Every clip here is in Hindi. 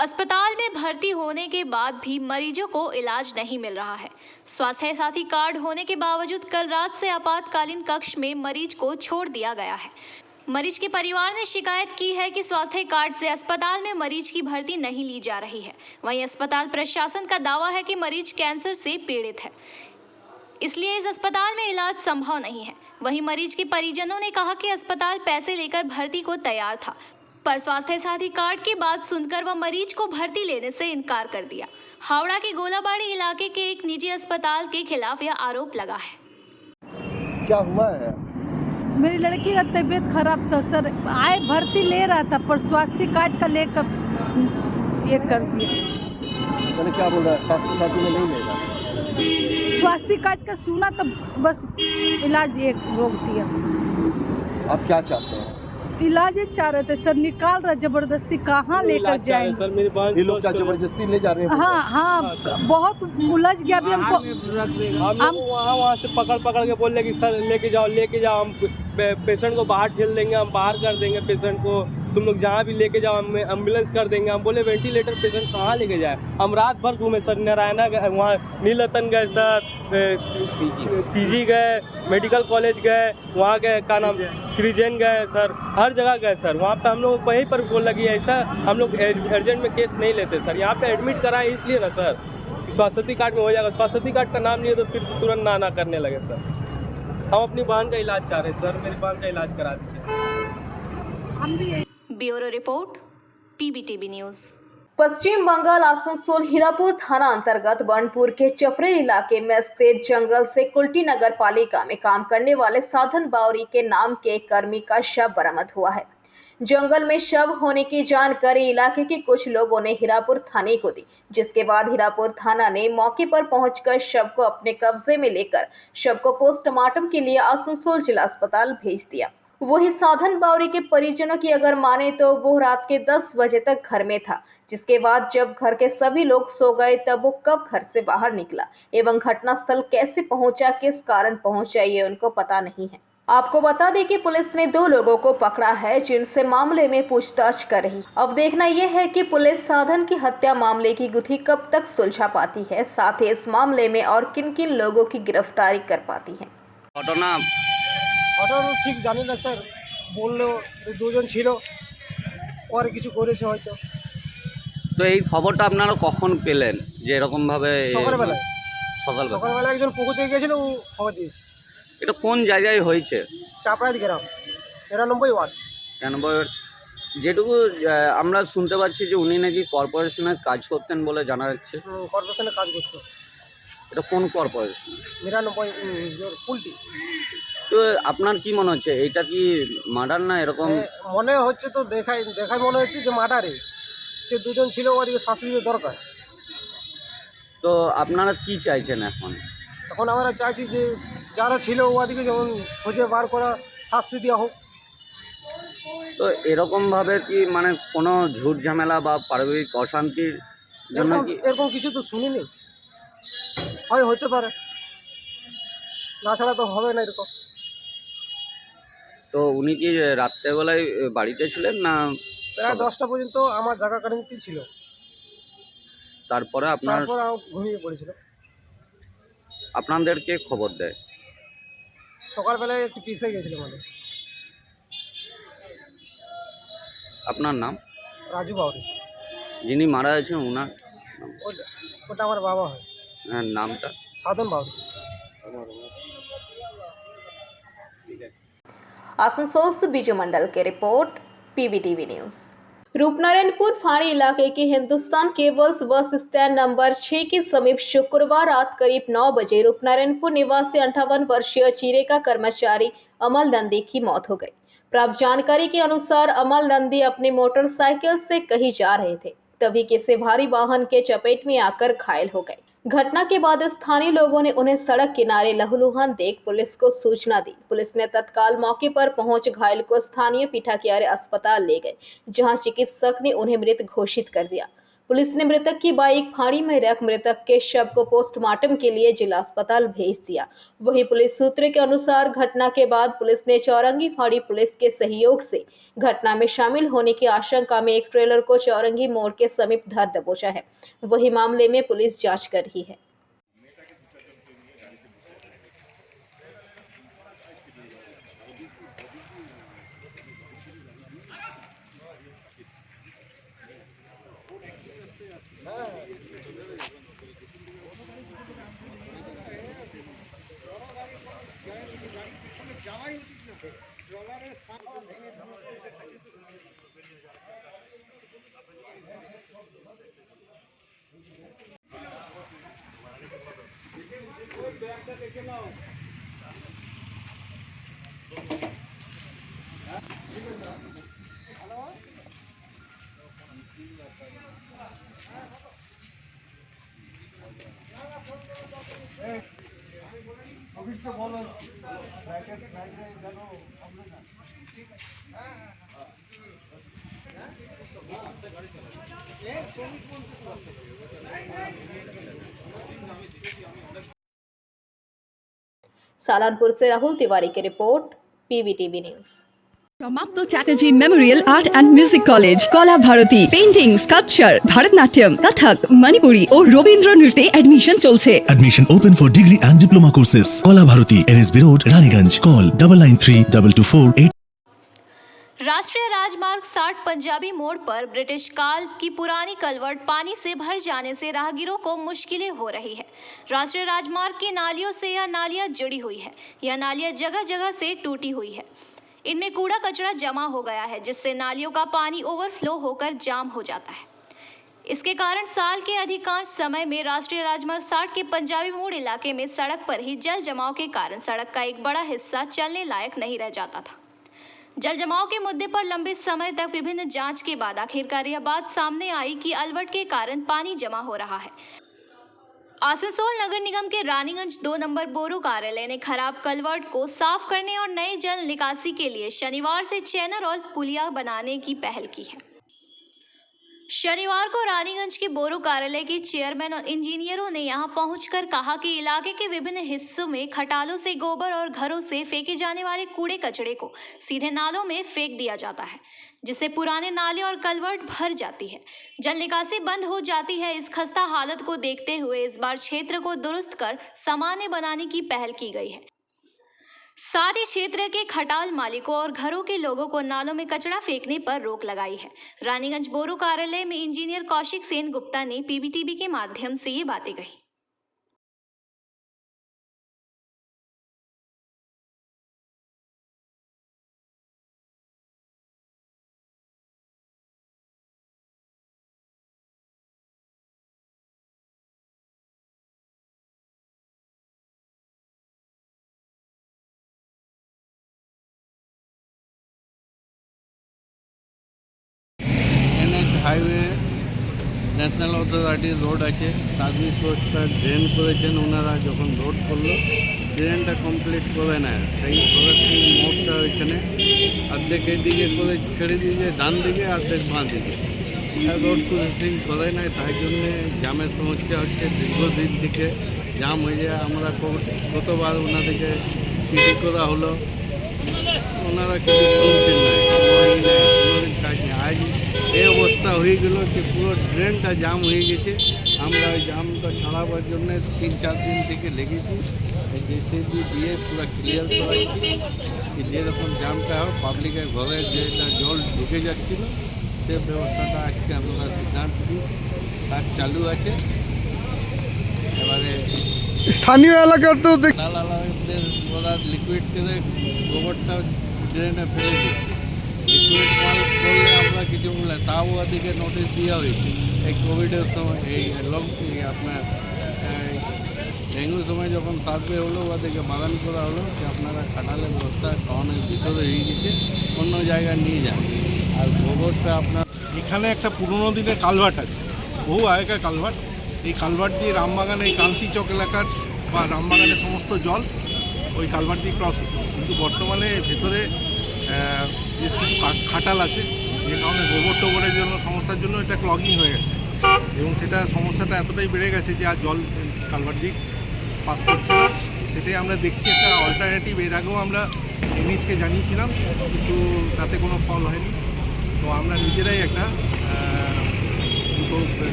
अस्पताल में भर्ती होने के बाद भी मरीजों को इलाज नहीं मिल रहा है। स्वास्थ्य साथी कार्ड होने के बावजूद कल रात से आपातकालीन कक्ष में मरीज को छोड़ दिया गया है। मरीज के परिवार ने शिकायत की है कि स्वास्थ्य कार्ड से अस्पताल में मरीज की भर्ती नहीं ली जा रही है। वहीं अस्पताल प्रशासन का दावा है कि मरीज कैंसर से पीड़ित है, इसलिए इस अस्पताल में इलाज संभव नहीं है। वहीं मरीज के परिजनों ने कहा कि अस्पताल पैसे लेकर भर्ती को तैयार था, पर स्वास्थ्य साथी कार्ड की बात सुनकर वह मरीज को भर्ती लेने से इनकार कर दिया। हावड़ा के गोलाबाड़ी इलाके के एक निजी अस्पताल के खिलाफ यह आरोप लगा है। क्या हुआ है? मेरी लड़की का तबीयत खराब था सर, आए भर्ती ले रहा था पर स्वास्थ्य कार्ड का लेकर ये कर दिया। मैंने क्या बोल रहा है, स्वास्थ्य साथी में नहीं लेगा। स्वास्थ्य कार्ड का सुना तो बस इलाज एक रोक दिया। आप क्या चाहते हैं? इलाज ही चाह रहे थे सर, निकाल रहा जबरदस्ती, कहाँ लेकर जाएंगे सर? मेरे पास ये लोग क्या जबरदस्ती ले जा रहे हैं? हाँ, बहुत उलझ गया अभी हमको। हम वहाँ से पकड़ के बोल रहे कि सर लेके जाओ, हम पेशेंट को बाहर ठेल देंगे, हम बाहर कर देंगे पेशेंट को, तुम लोग जहाँ भी लेके जाओ, हम एम्बुलेंस कर देंगे। हम बोले वेंटिलेटर पेशेंट कहाँ लेके जाए? हम रात भर घूमे सर, नारायणा गए, वहाँ नीलतन गए सर, पीजी गए, मेडिकल कॉलेज गए, वहाँ गए, क्या नाम, श्रीजैन गए सर, हर जगह गए सर। वहाँ पे हम लोग वहीं पर बोल लगी ऐसा, हम लोग अर्जेंट में केस नहीं लेते सर। यहाँ पे एडमिट कराएं इसलिए ना सर, स्वास्थ्य कार्ड में हो जाएगा। स्वास्थ्य कार्ड का नाम लिए तो फिर तुरंत ना करने लगे सर। हम अपनी बहन का इलाज चाह रहे हैं सर, मेरी बहन का इलाज करा दीजिए। Bureau report, पीबीटीवी news. पश्चिम बंगाल आसनसोल हीरापुर थाना अंतर्गत बनपुर के चपरे इलाके में स्थित जंगल से कुल्टी नगर पालिका में काम करने वाले साधन बावरी के नाम के एक कर्मी का शव बरामद हुआ है। जंगल में शव होने की जानकारी इलाके के कुछ लोगों ने हीरापुर थाने को दी, जिसके बाद हीरापुर थाना ने मौके पर पहुंचकर शव को अपने कब्जे में लेकर शव को पोस्टमार्टम के लिए आसनसोल जिला अस्पताल भेज दिया। वही साधन बावरी के परिजनों की अगर माने तो वो रात के 10 बजे तक घर में था, जिसके बाद जब घर के सभी लोग सो गए तब वो कब घर से बाहर निकला एवं घटनास्थल कैसे पहुंचा, किस कारण पहुंचा, ये उनको पता नहीं है। आपको बता दें कि पुलिस ने 2 लोगों को पकड़ा है, जिनसे मामले में पूछताछ कर रही। अब देखना यह है कि पुलिस साधन की हत्या मामले की गुत्थी कब तक सुलझा पाती है, साथ ही इस मामले में और किन किन लोगों की गिरफ्तारी कर पाती है। ঘটনা ঠিক জানি না স্যার, বললো 2 জন ছিল, পরে কিছু করেছে হয়তো। তো এই খবরটা আপনারা কখন পেলেন যে এরকম ভাবে? সকালবেলা একজন পুকুর থেকে গিয়েছিল, ও খবর দিয়েছে। এটা কোন জায়গায় হয়েছে? চাপড়াদি গ্রাম, 93 ওয়ার্ড। 93 যেটুকু আমরা শুনতে পাচ্ছি যে উনি নাকি কর্পোরেশনে কাজ করতেন বলে জানা যাচ্ছে। কর্পোরেশনে কাজ করতো। এটা কোন কর্পোরেশন? 99 কুলটি। তো আপনার কি মনে হচ্ছে এটা কি মার্ডার না এরকম? মনে হচ্ছে তো, দেখাই মনে হচ্ছে যে মার্ডারে। যে 2 জন ছিল ওদিকে শাস্তি দিতে দরকার। তো আপনারা কি চাইছেন এখন? এখন আমরা চাইছি যে যারা ছিল ওদিকে যেমন খুঁজে বার করা, শাস্তি দেওয়া হোক। তো এরকম ভাবে কি মানে কোনো ঝুট ঝামেলা বা পারিবারিক অশান্তির জন্য কি? এরকম কিছু তো শুনিনি, হতে পারে, না ছাড়া তো হবে না এরকম। তো উনি কি রাত্রেবেলায় বাড়িতে ছিলেন না? প্রায় 10টা পর্যন্ত আমার জায়গা কারেন্টি ছিল, তারপর ঘুমিয়ে পড়েছিল। আপনাদেরকে খবর দেয়? সকালবেলায় একটু পিছিয়ে গেছিল মানে। আপনার নাম? রাজু বাউরি। যিনি মারা গেছেন ওনার? ওটা আমার বাবা হয়। হ্যাঁ, নামটা? साधन बावरी। आसनसोल से बीजू मंडल की रिपोर्ट, पीबीटीवी न्यूज। रूपनारायणपुर फाड़ी इलाके के Hindustan cables bus stand number 6 के समीप शुक्रवार रात करीब 9 बजे रूपनारायणपुर निवासी 58 वर्षीय चिरेका कर्मचारी अमल नंदी की मौत हो गई। प्राप्त जानकारी के अनुसार अमल नंदी अपने मोटरसाइकिल से कहीं जा रहे थे, तभी किसी भारी वाहन के चपेट में आकर घायल हो गए। घटना के बाद स्थानीय लोगों ने उन्हें सड़क किनारे लहूलुहान देख पुलिस को सूचना दी। पुलिस ने तत्काल मौके पर पहुंच घायल को स्थानीय पीठाकियारे अस्पताल ले गए, जहां चिकित्सक ने उन्हें मृत घोषित कर दिया। पुलिस ने मृतक की बाइक फाड़ी में रख मृतक के शव को पोस्टमार्टम के लिए जिला अस्पताल भेज दिया। वहीं पुलिस सूत्र के अनुसार घटना के बाद पुलिस ने चौरंगी फाड़ी पुलिस के सहयोग से घटना में शामिल होने की आशंका में एक ट्रेलर को चौरंगी मोड़ के समीप धर दबोचा है। वही मामले में पुलिस जांच कर रही है। सालानपुर से राहुल तिवारी की रिपोर्ट, PVTV न्यूज। समाप्त Chatterjee memorial art and music college, कला भारती, पेंटिंग, स्काल्पचार, भरतनाट्यम, कथक, मणिपुरी और रवींद्र नृत्ये admission चलছে। Admission open for degree and diploma courses. Kala Bharati, NSB Road, Raniganj. Call 993224. राष्ट्रीय राजमार्ग 60 पंजाबी मोड़ पर ब्रिटिश काल की पुरानी कलवर्ट पानी से भर जाने से राहगीरों को मुश्किलें हो रही है। राष्ट्रीय राजमार्ग की नालियों से यह नालियां जुड़ी हुई है। यह नालियां जगह जगह से टूटी हुई है। इनमें कूड़ा कचरा जमा हो गया है, जिससे नालियों का पानी ओवरफ्लो होकर जाम हो जाता है। इसके कारण साल के अधिकांश समय में राष्ट्रीय राजमार्ग 60 के पंजाबी मोड़ इलाके में सड़क पर ही जल जमाव के कारण सड़क का एक बड़ा हिस्सा चलने लायक नहीं रह जाता था। जल जमाव के मुद्दे पर लंबे समय तक विभिन्न जांच के बाद आखिरकार यह बात सामने आई कि अलवट के कारण पानी जमा हो रहा है। आसनसोल नगर निगम के रानीगंज 2 नंबर बोरो कार्यालय ने खराब कलवर्ट को साफ करने और नए जल निकासी के लिए शनिवार से चैनल और पुलिया बनाने की पहल की है। शनिवार को रानीगंज के बोरो कार्यालय के चेयरमैन और इंजीनियरों ने यहां पहुंचकर कहा कि इलाके के विभिन्न हिस्सों में खटालों से गोबर और घरों से फेंके जाने वाले कूड़े कचड़े को सीधे नालों में फेंक दिया जाता है, जिससे पुराने नाले और कलवर्ट भर जाती है। जल निकासी बंद हो जाती है। इस खस्ता हालत को देखते हुए इस बार क्षेत्र को दुरुस्त कर सामान्य बनाने की पहल की गई है। साथ ही क्षेत्र के खटाल मालिकों और घरों के लोगों को नालों में कचरा फेंकने पर रोक लगाई है। रानीगंज बोरो कार्यालय में इंजीनियर कौशिक सेन गुप्ता ने PVTV के माध्यम से ये बातें कही। হাইওয়ে ন্যাশনাল অথরিটির রোড আছে, সার্ভিস রোডটা ড্রেন করেছেন ওনারা। যখন রোড করলো ড্রেনটা কমপ্লিট করে নেয়, সেই ভগৎ মোড়টা ওইখানে অর্ধেক দিকে করে ছেড়ে দিয়েছে ডান দিকে, অর্ধেক বাঁ দিকে। রোড ক্রসিং করে নেয়, তাই জন্যে জামের সমস্যা হচ্ছে। দীর্ঘদিন থেকে জাম হয়ে যায়। আমরা কতবার ওনাদেরকে চিঠি করা হলো, ওনারা কিছু শুনছেন না, কাজ নেই। আজ এই অবস্থা হয়ে গেল যে পুরো ড্রেনটা জাম হয়ে গেছে। আমরা ওই জামটা ছাড়াবার জন্য 3-4 দিন থেকে লেগেছি। জেসিবি দিয়ে পুরো ক্লিয়ার করাচ্ছি যে যেরকম জামটা হয় পাবলিকের ঘরে যেটা জল ঢুকে যাচ্ছিল সে ব্যবস্থাটা আজকে আমরা সিদ্ধান্ত দিই, কাজ চালু আছে। এবারে স্থানীয় এলাকাতেও ওরা লিকুইড করে গোবরটা ড্রেনে ফেলে দিচ্ছে। লিকুইড মাল করলে আমরা কিছু বলে, তাও ওদিকে নোটিশ দেওয়া হয়েছে। এই কোভিডের সময়, এই আপনার ডেঙ্গুর সময় যখন সার্ভে হলো, ওদেরকে বাগান করা হলো যে আপনারা খাটালের ব্যবস্থা টাউনের ভিতরে হয়ে গেছে, অন্য জায়গায় নিয়ে যান। আর গোবরটা আপনার এখানে একটা পুরনো দিনের কালভার্ট আছে, বহু আগেকার কালভার্ট। এই কালভার্ট দিয়ে রামবাগানে, এই কান্তি চক এলাকার বা রামবাগানের সমস্ত জল ওই কালভার্ট দিয়ে ক্রস হতো। কিন্তু বর্তমানে ভেতরে বেশ কিছু খাটাল আছে, যে কারণে গোবর টোবরের জন্য সমস্যার জন্য এটা ক্লগিং হয়ে গেছে। এবং সেটা সমস্যাটা এতটাই বেড়ে গেছে যে আর জল কালভার্ট দিয়ে পাস করছে না। সেটাই আমরা দেখছি একটা অল্টারনেটিভ। এর আগেও আমরা এনএইচকে জানিয়েছিলাম, কিন্তু তাতে কোনো ফল হয়নি। তো আমরা নিজেরাই একটা দুটো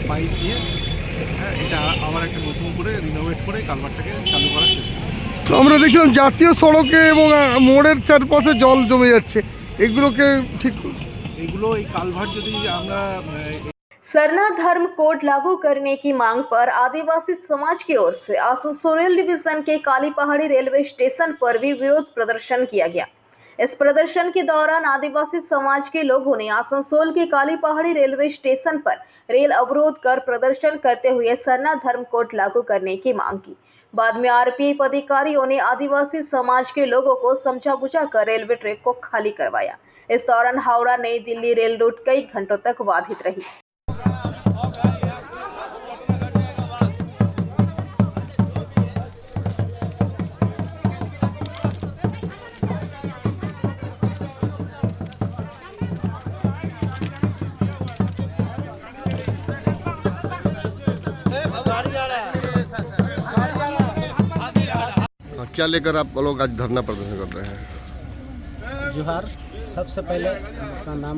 পাইপ দিয়ে এটা আবার একটা নতুন করে রিনোভেট করে কালভার্টটাকে চালু করার চেষ্টা করছি। তো আমরা দেখলাম জাতীয় সড়কে এবং মোড়ের চারপাশে জল জমে যাচ্ছে, এগুলোকে ঠিক এগুলো এই কালভার্ট যদি আমরা सरना धर्म कोड लागू करने की मांग पर आदिवासी समाज की ओर से आसनसोल डिवीजन के काली पहाड़ी रेलवे स्टेशन पर भी विरोध प्रदर्शन किया गया। इस प्रदर्शन के दौरान आदिवासी समाज के लोगों ने आसनसोल के काली पहाड़ी रेलवे स्टेशन पर रेल अवरोध कर प्रदर्शन करते हुए सरना धर्म कोड लागू करने की मांग की। बाद में आरपीएफ अधिकारियों ने आदिवासी समाज के लोगों को समझा बुझा कर रेलवे ट्रैक को खाली करवाया। इस दौरान हावड़ा नई दिल्ली रेल रूट कई घंटों तक बाधित रही। क्या लेकर आप लोग आज धरना प्रदर्शन कर रहे हैं? जोहार। सबसे पहले अपना नाम,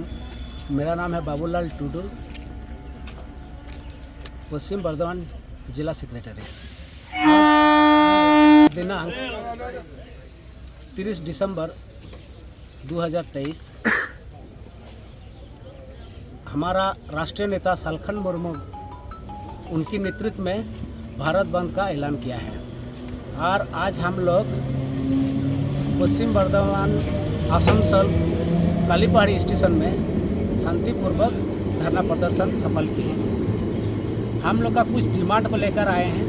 मेरा नाम है बाबूलाल टुडुल, पश्चिम बर्धमान जिला सेक्रेटरी। आज दिनांक 30 दिसंबर 2023 हमारा राष्ट्रीय नेता सालखन मुर्मू उनकी नेतृत्व में भारत बंद का ऐलान किया है और आज हम लोग पश्चिम बर्धमान आसनसोल काली पहाड़ी स्टेशन में शांतिपूर्वक धरना प्रदर्शन सफल किए। हम लोग का कुछ डिमांड को लेकर आए हैं।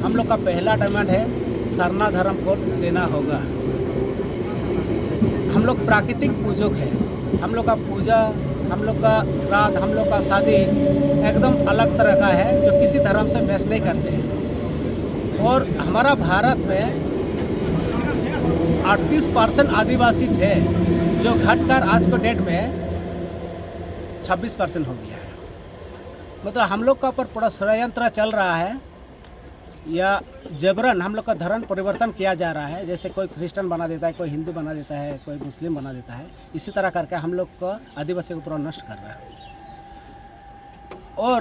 हम लोग का पहला डिमांड है सरना धर्म कोड देना होगा। हम लोग प्राकृतिक पूजक हैं। हम लोग का पूजा, हम लोग का श्राद्ध, हम लोग का शादी एकदम अलग तरह का है जो किसी धर्म से मैच नहीं करते हैं। और हमारा भारत में 38% आदिवासी थे जो घटकर आज को डेट में 26% हो गया है। मतलब हम लोग का ऊपर पूरा षड्यंत्र चल रहा है या जबरन हम लोग का धर्म परिवर्तन किया जा रहा है। जैसे कोई क्रिश्चियन बना देता है, कोई हिंदू बना देता है, कोई मुस्लिम बना देता है। इसी तरह करके हम लोग को आदिवासी को पूरा नष्ट कर रहा है। और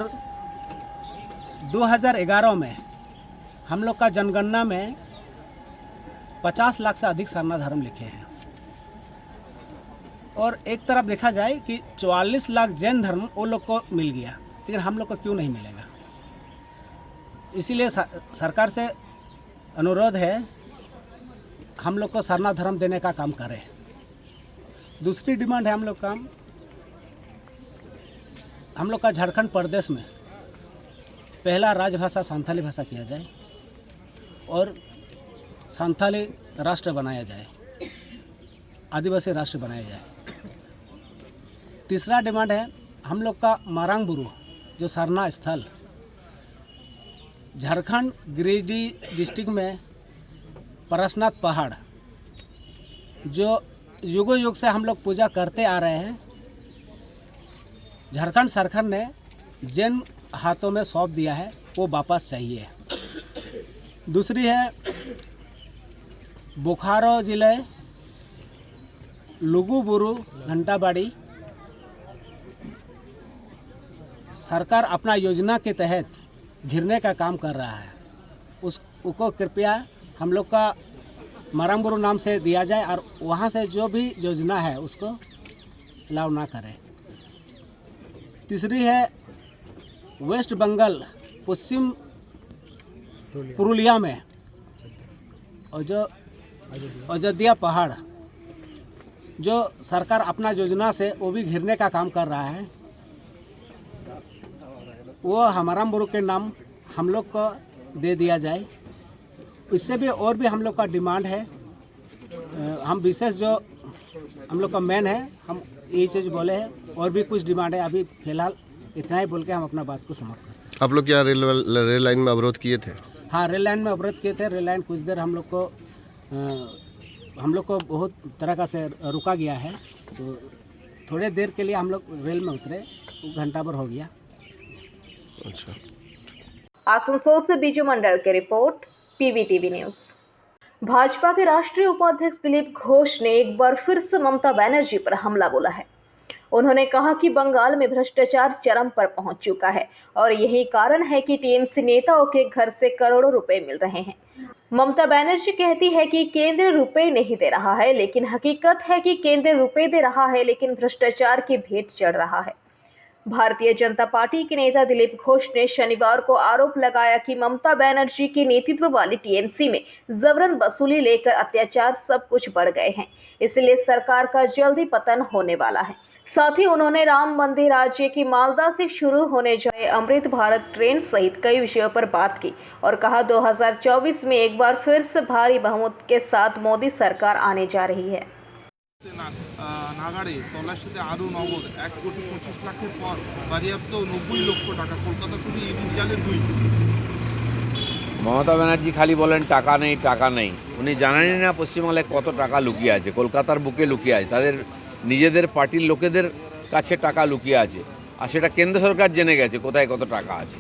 2011 में हम लोग का जनगणना में 50 लाख से अधिक सरना धर्म लिखे हैं। और एक तरफ देखा जाए कि 44 लाख जैन धर्म वो लोग को मिल गया, लेकिन हम लोग को क्यों नहीं मिलेगा? इसीलिए सरकार से अनुरोध है हम लोग को सरना धर्म देने का काम करें। दूसरी डिमांड है हम लोग का झारखंड प्रदेश में पहला राजभाषा संथाली भाषा किया जाए और संथाली राष्ट्र बनाया जाए, आदिवासी राष्ट्र बनाया जाए। तीसरा डिमांड है हम लोग का मारांग बुरु जो सरना स्थल झारखंड गिरिडीह डिस्ट्रिक्ट में परसनाथ पहाड़ जो युगों युग से हम लोग पूजा करते आ रहे हैं, झारखंड सरकार ने जैन हाथों में सौंप दिया है, वो वापस चाहिए। दूसरी है बोकारो जिले लुगुबुरु घंटाबाड़ी, सरकार अपना योजना के तहत घिरने का काम कर रहा है। उसको कृपया हम लोग का मारांगबुरु नाम से दिया जाए और वहाँ से जो भी योजना है उसको अलाउ ना करें। तीसरी है वेस्ट बंगाल पश्चिम पुरुलिया में और जो अयोध्या पहाड़ जो सरकार अपना योजना से वो भी घिरने का काम कर रहा है, वो मारांगबुरु के नाम हम लोग को दे दिया जाए। इससे भी और भी हम लोग का डिमांड है। हम विशेष जो हम लोग का मेन है, हम ये चीज़ बोले हैं। और भी कुछ डिमांड है, अभी फिलहाल इतना ही बोल के हम अपना बात को समाप्त करते हैं। आप लोग क्या रेल लाइन में अवरोध किए थे? हाँ, रेल लाइन में अवरोध किए थे। रेल लाइन कुछ देर हम लोग को बहुत तरह का से रुका गया है। तो थोड़े देर के लिए हम लोग रेल में उतरे, घंटा भर हो गया। अच्छा। आसनसोल से बीजू मंडल की रिपोर्ट, पीवीटीवी न्यूज। भाजपा के राष्ट्रीय उपाध्यक्ष दिलीप घोष ने एक बार फिर से ममता बनर्जी पर हमला बोला है। उन्होंने कहा कि बंगाल में भ्रष्टाचार चरम पर पहुंच चुका है और यही कारण है कि टीएमसी नेताओं के घर से करोड़ों रुपए मिल रहे हैं। ममता बनर्जी कहती है कि केंद्र रुपए नहीं दे रहा है, लेकिन हकीकत है कि केंद्र रुपए दे रहा है, लेकिन भ्रष्टाचार की भेंट चढ़ रहा है। भारतीय जनता पार्टी के नेता दिलीप घोष ने शनिवार को आरोप लगाया कि ममता बनर्जी के नेतृत्व वाली टीएमसी में जबरन वसूली लेकर अत्याचार सब कुछ बढ़ गए हैं, इसलिए सरकार का जल्दी पतन होने वाला है। साथ ही उन्होंने राम मंदिर राज्य की मालदा से शुरू होने जाए अमृत भारत ट्रेन सहित कई विषयों पर बात की और कहा 2024 में एक बार फिर से भारी बहुमत के साथ मोदी सरकार आने जा रही है। নাগাড়ে তল্লাশিতে আরও নগদ 1,25,00,000 লাখের পর বাজেয়াপ্ত 90 লক্ষ টাকা। কলকাতা পুলিশ ইডির জালে 2। মমতা ব্যানার্জি খালি বলেন টাকা নেই, উনি জানেনই না পশ্চিমবাংলায় কত টাকা লুকিয়ে আছে, কলকাতার বুকে লুকিয়ে আছে, তাদের নিজেদের পার্টির লোকেদের কাছে টাকা লুকিয়ে আছে, আর সেটা কেন্দ্র সরকার জেনে গেছে কোথায় কত টাকা আছে,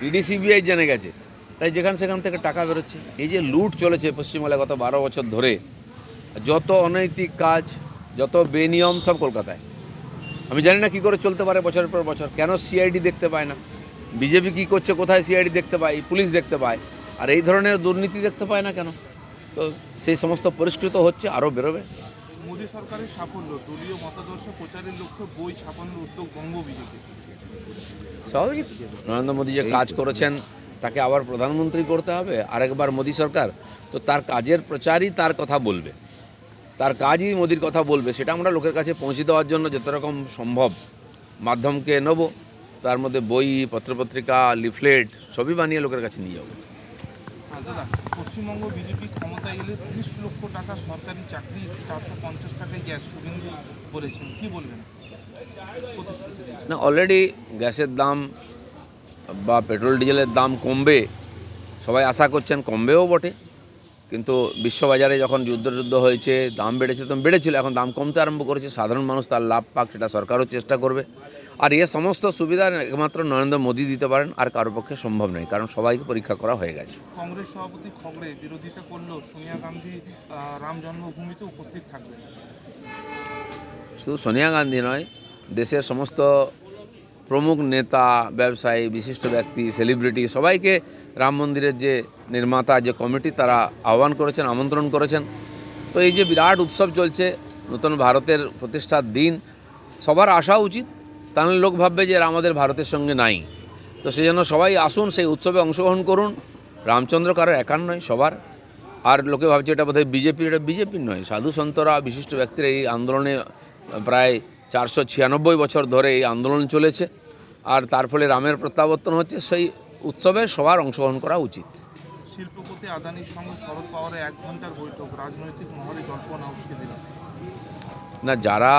ইডি সিবিআই জেনে গেছে, তাই সেখান থেকে টাকা বেরোচ্ছে। এই যে লুট চলেছে পশ্চিমবাংলায় গত 12 বছর ধরে, যত অনৈতিক কাজ, যত বেনিয়ম সব কলকাতায়। আমি জানি না কী করে চলতে পারে বছরের পর বছর। কেন সিআইডি দেখতে পায় না? বিজেপি কী করছে, কোথায় সিআইডি দেখতে পায়, পুলিশ দেখতে পায়, আর এই ধরনের দুর্নীতি দেখতে পায় না কেন? তো সেই সমস্ত পরিষ্কৃত হচ্ছে, আরও বেরোবে। মোদী সরকারের সাফল্য, দলীয় মতাদর্শ প্রচারের লক্ষ্যে বই ছাপানোর উদ্যোগ বঙ্গ বিজেপি। স্বাভাবিক, নরেন্দ্র মোদী যে কাজ করেছেন তাকে আবার প্রধানমন্ত্রী করতে হবে আরেকবার মোদী সরকার, তো তার কাজের প্রচারই তার কথা বলবে, তার কাজই মোদির কথা বলবে। সেটা আমরা লোকের কাছে পৌঁছে দেওয়ার জন্য যত রকম সম্ভব মাধ্যমকে নেব, তার মধ্যে বই, পত্রপত্রিকা, লিফলেট সবই বানিয়ে লোকের কাছে নিয়ে যাবো। দাদা, পশ্চিমবঙ্গ বিজেপি ক্ষমতায় এলে 30 লক্ষ টাকা সরকারি চাকরি, 450 টাকায় গ্যাস শুভেন্দু বলেছেন, কি বলবেন? না, অলরেডি গ্যাসের দাম বা পেট্রোল ডিজেলের দাম কমবে, সবাই আশা করছেন, কমবেও বটে, কিন্তু বিশ্ববাজারে যখন যুদ্ধ হয়েছে দাম বেড়েছে, তখন বেড়েছিল, এখন দাম কমতে আরম্ভ করেছে। সাধারণ মানুষ তার লাভ পাক, সেটা সরকারও চেষ্টা করবে। আর এ সমস্ত সুবিধা একমাত্র নরেন্দ্র মোদী দিতে পারেন, আর কারোর পক্ষে সম্ভব নয়, কারণ সবাইকে পরীক্ষা করা হয়ে গেছে। কংগ্রেস সভাপতি খগড়ে বিরোধিতা করলেও সোনিয়া গান্ধী রাম জন্মভূমিতে উপস্থিত থাকবেন। শুধু সোনিয়া গান্ধী নয়, দেশের সমস্ত প্রমুখ নেতা, ব্যবসায়ী, বিশিষ্ট ব্যক্তি, সেলিব্রিটি সবাইকে রাম মন্দিরের যে নির্মাতা, যে কমিটি, তারা আহ্বান করেছেন, আমন্ত্রণ করেছেন। তো এই যে বিরাট উৎসব চলছে, নতুন ভারতের প্রতিষ্ঠার দিন, সবার আসা উচিত, তাহলে লোক ভাববে যে আমাদের ভারতের সঙ্গে নাই। তো সেই জন্য সবাই আসুন, সেই উৎসবে অংশগ্রহণ করুন। রামচন্দ্র কারো একার নয়, সবার। আর লোকে ভাবছে এটা বোধহয় বিজেপির, এটা বিজেপির নয়, সাধু সন্তরা, বিশিষ্ট ব্যক্তিরা এই আন্দোলনে প্রায় 496 বছর ধরে এই আন্দোলন চলেছে, আর তার ফলে রামের প্রত্যাবর্তন হচ্ছে। সেই উৎসবে সবার অংশগ্রহণ করা উচিত। শিল্পপতি আদানির সঙ্গে শরদ পাওয়ারের 1 ঘন্টার বৈঠক, রাজনৈতিক মহলে জল্পনা উস্কে দিল। না, যারা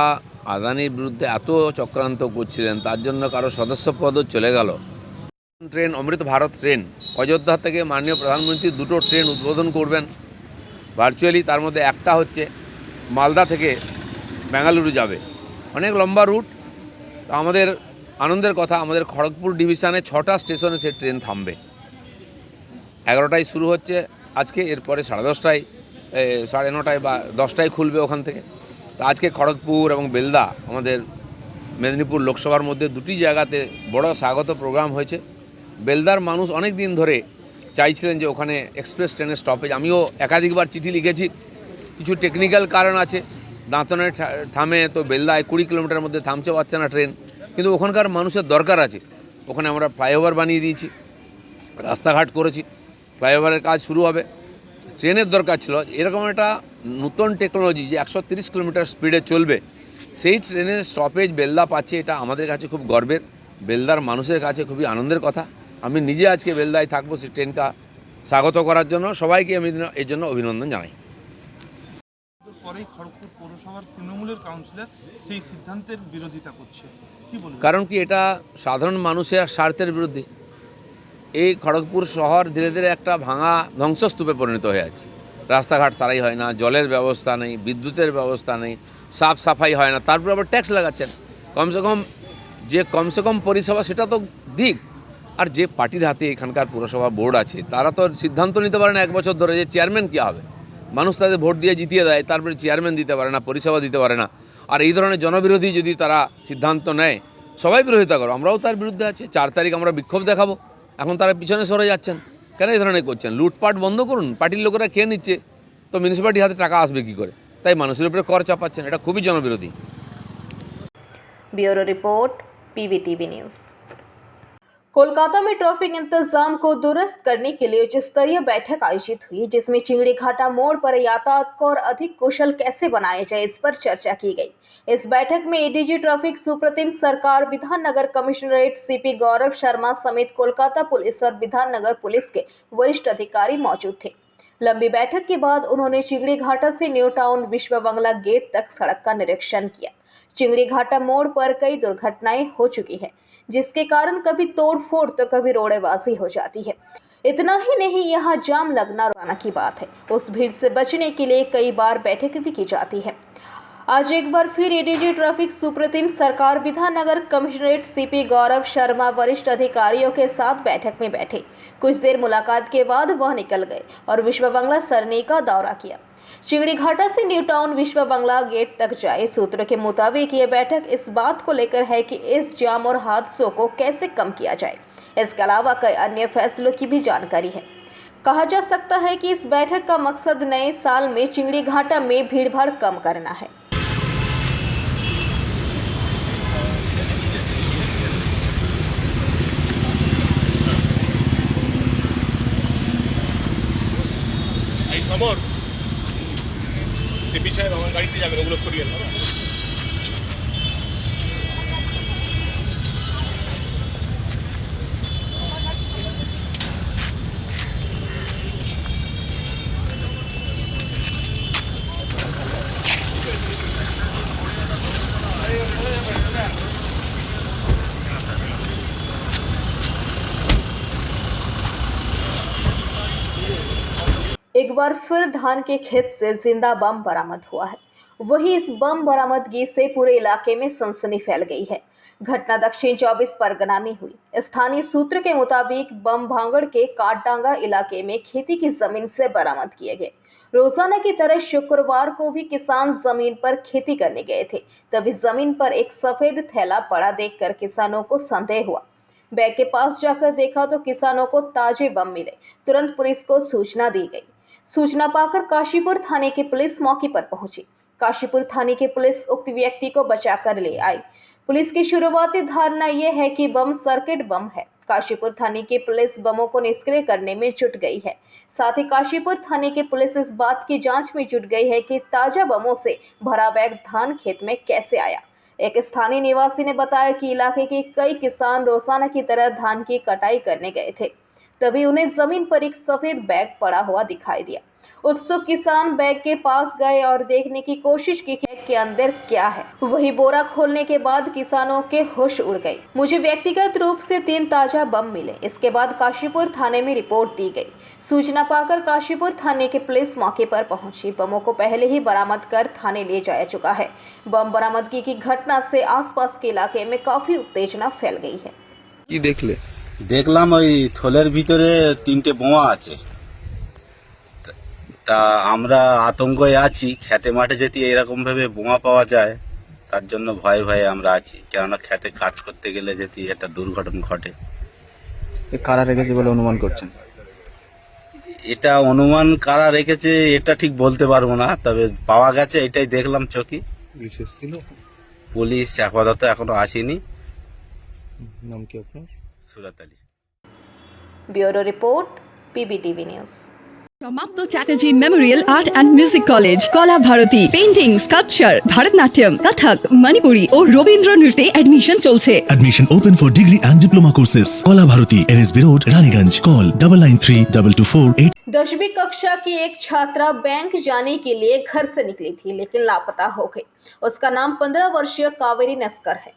আদানির বিরুদ্ধে এত চক্রান্ত করছিলেন, তার জন্য কারো সদস্যপদও চলে গেল। ট্রেন, অমৃত ভারত ট্রেন, অযোধ্যা থেকে মাননীয় প্রধানমন্ত্রী 2টো ট্রেন উদ্বোধন করবেন ভার্চুয়ালি। তার মধ্যে একটা হচ্ছে মালদা থেকে বেঙ্গালুরু যাবে, অনেক লম্বা রুট। তো আমাদের আনন্দের কথা, আমাদের খড়গপুর ডিভিশনে 6টা স্টেশনে সে ট্রেন থামবে। 11টায় শুরু হচ্ছে আজকে, এরপরে 10:30টায়, 9:30 বা 10টায় খুলবে ওখান থেকে। তো আজকে খড়গপুর এবং বেলদা, আমাদের মেদিনীপুর লোকসভার মধ্যে 2টি জায়গাতে বড় স্বাগত প্রোগ্রাম হয়েছে। বেলদার মানুষ অনেক দিন ধরে চাইছিলেন যে ওখানে এক্সপ্রেস ট্রেনের স্টপেজ। আমিও একাধিকবার চিঠি লিখেছি, কিছু টেকনিক্যাল কারণ আছে, দাঁতনে থামে, তো বেলদায় 20 কিলোমিটার মধ্যে থামতে পারছে না ট্রেন, কিন্তু ওখানকার মানুষের দরকার আছে। ওখানে আমরা ফ্লাইওভার বানিয়ে দিয়েছি, রাস্তাঘাট করেছি, ফ্লাইওভারের কাজ শুরু হবে। ট্রেনের দরকার ছিল, এরকম একটা নতুন টেকনোলজি যে 130 কিলোমিটার স্পিডে চলবে, সেই ট্রেনের স্টপেজ বেলদা পাচ্ছে। এটা আমাদের কাছে খুব গর্বের, বেলদার মানুষের কাছে খুবই আনন্দের কথা। আমি নিজে আজকে বেলদায় থাকবো সেই ট্রেনটা স্বাগত করার জন্য। সবাইকে আমি এর জন্য অভিনন্দন জানাই। পরেই খড়গপুর পৌরসভার তৃণমূলের কাউন্সিলর সেই সিদ্ধান্তের বিরোধিতা করছে, কি বলবেন? কারণ কি, এটা সাধারণ মানুষের স্বার্থের বিরুদ্ধে। এই খড়গপুর শহর ধীরে ধীরে একটা ভাঙা ধ্বংসস্তূপে পরিণত হয়ে আছে। রাস্তাঘাট সারাই হয় না, জলের ব্যবস্থা নেই, বিদ্যুতের ব্যবস্থা নেই, সাফ সাফাই হয় না, তারপর আবার ট্যাক্স লাগাচ্ছেন। কমসে কম পরিষেবা সেটা তো দিক, আর যে পার্টির হাতে এখানকার পুরসভা বোর্ড আছে তারা তো সিদ্ধান্ত নিতে পারে না 1 বছর ধরে যে চেয়ারম্যান কী হবে। মানুষ তাদের ভোট দিয়ে জিতিয়ে দেয়, তারপরে চেয়ারম্যান দিতে পারে না, পরিষেবা দিতে পারে না। আর এই ধরনের জনবিরোধী যদি তারা সিদ্ধান্ত নেয়, সবাই বিরোধিতা করো, আমরাও তার বিরুদ্ধে আছি। 4 তারিখ আমরা বিক্ষোভ দেখাবো। এখন তারা পিছনে সরে যাচ্ছেন কেন? এই ধরনের করছেন। লুটপাট বন্ধ করুন, পার্টির লোকেরা খেয়ে নিচ্ছে, তো মিউনিসিপ্যালিটির হাতে টাকা আসবে কী করে? তাই মানুষের উপরে কর চাপাচ্ছেন, এটা খুবই জনবিরোধী। Bureau report PVTV news. Kolkata में ट्रैफिक इंतजाम को दुरुस्त करने के लिए उच्च स्तरीय बैठक आयोजित हुई, जिसमें चिंगड़ी घाटा मोड़ पर यातायात को और अधिक कुशल कैसे बनाया जाए इस पर चर्चा की गई। इस बैठक में एडीजी ट्रैफिक सुप्रीम सरकार, विधाननगर कमिश्नरेट सीपी गौरव शर्मा समेत कोलकाता पुलिस और विधाननगर पुलिस के वरिष्ठ अधिकारी मौजूद थे। लंबी बैठक के बाद उन्होंने चिंगड़ी घाटा से न्यू टाउन विश्व बंगला गेट तक सड़क का निरीक्षण किया। चिंगड़ी घाटा मोड़ पर कई दुर्घटनाएं हो चुकी है, जिसके कारण कभी तोड़फोड़ तो कभी रोड़ेबाजी हो जाती है। इतना ही नहीं, यहाँ जाम लगना रोजाना की बात है। उस भीड़ से बचने के लिए कई बार बैठक भी की जाती है। आज एक बार फिर एडीजी ट्रैफिक सुप्रीम सरकार, विधाननगर कमिश्नरेट सीपी गौरव शर्मा वरिष्ठ अधिकारियों के साथ बैठक में बैठे। कुछ देर मुलाकात के बाद वह निकल गए और विश्व बंगला सरनी का दौरा किया। चिंगड़ी घाटा से न्यू टाउन विश्व बंगला गेट तक जाए। सूत्रों के मुताबिक ये बैठक इस बात को लेकर है कि इस जाम और हादसों को कैसे कम किया जाए। इसके अलावा कई अन्य फैसलों की भी जानकारी है। कहा जा सकता है कि इस बैठक का मकसद नए साल में चिंगड़ी घाटा में भीड़भाड़ कम करना है। পিছনে আমার গাড়িতে যাবেন, ওগুলো সরিয়ে না। एक बार फिर धान के खेत से जिंदा बम बरामद हुआ है। वही इस बम बरामदगी से पूरे इलाके में सनसनी फैल गई है। घटना दक्षिण 24 परगना में हुई। स्थानीय सूत्र के मुताबिक बम भांगड़ के काटडांगा इलाके में खेती की जमीन से बरामद किए गए। रोजाना की तरह शुक्रवार को भी किसान जमीन पर खेती करने गए थे, तभी जमीन पर एक सफेद थैला पड़ा देखकर किसानों को संदेह हुआ। बैग के पास जाकर देखा तो किसानों को ताजे बम मिले। तुरंत पुलिस को सूचना दी गई। सूचना पाकर काशीपुर थाने की पुलिस मौके पर पहुंची। काशीपुर थाने की पुलिस उक्त व्यक्ति को बचाकर ले आई। पुलिस की शुरुआती धारणा यह है कि बम सर्किट बम है। काशीपुर थाने की पुलिस बमों को निष्क्रिय करने में जुट गई है। साथ ही काशीपुर थाने की पुलिस इस बात की जांच में जुट गई है कि ताजा बमों से भरा बैग धान खेत में कैसे आया। एक स्थानीय निवासी ने बताया कि इलाके के कई किसान रोजाना की तरह धान की कटाई करने गए थे, तभी उन्हें जमीन पर एक सफेद बैग पड़ा हुआ दिखाई दिया। उत्सुक किसान बैग के पास गए और देखने की कोशिश की कि बैग के अंदर क्या है। वही बोरा खोलने के बाद किसानों के होश उड़ गई। मुझे व्यक्तिगत रूप से 3 ताजा बम मिले। इसके बाद काशीपुर थाने में रिपोर्ट दी गई। सूचना पाकर काशीपुर थाने की पुलिस मौके पर पहुंची। बमों को पहले ही बरामद कर थाने ले जाया चुका है। बम बरामदगी की घटना से आसपास के इलाके में काफी उत्तेजना फैल गई है। কি দেখলে? দেখলাম ওই থলের ভিতরে 3টে বোমা আছে। তা আমরা আতঙ্কে আছি, খেতে মাঠে যদি এরকম ভাবে বোমা পাওয়া যায় তার জন্য ভয়ে ভয়ে আমরা আছি, কেননা খেতে কাজ করতে গেলে যদি একটা দুর্ঘটনা ঘটে। কারা রেখেছে বলে অনুমান করছেন? এটা অনুমান কারা রেখেছে এটা ঠিক বলতে পারবো না, তবে পাওয়া গেছে এটাই দেখলাম চোখে। পুলিশ এসেছিল? পুলিশ আপাতত এখনো আসেনি। নাম কি আপনার? সুরাত আলী। Bureau report पीबीटीवी news. সমাপ্ত Chatterjee Memorial art and music college, কলা ভারতী, পেইন্টিং, স্কাল্পচার, ভারতনাট্যম, কথক, মণিপুরি ও রবীন্দ্র নৃত্যে অ্যাডমিশন চলছে। Admission open for degree and diploma courses. Kola Bharati, NSB Road, Raniganj. Call 993224 10वीं कक्षा की एक छात्रा बैंक जाने के लिए घर से निकली थी, लेकिन लापता हो गई। उसका नाम 15 वर्षीय कावेरी नस्कर है।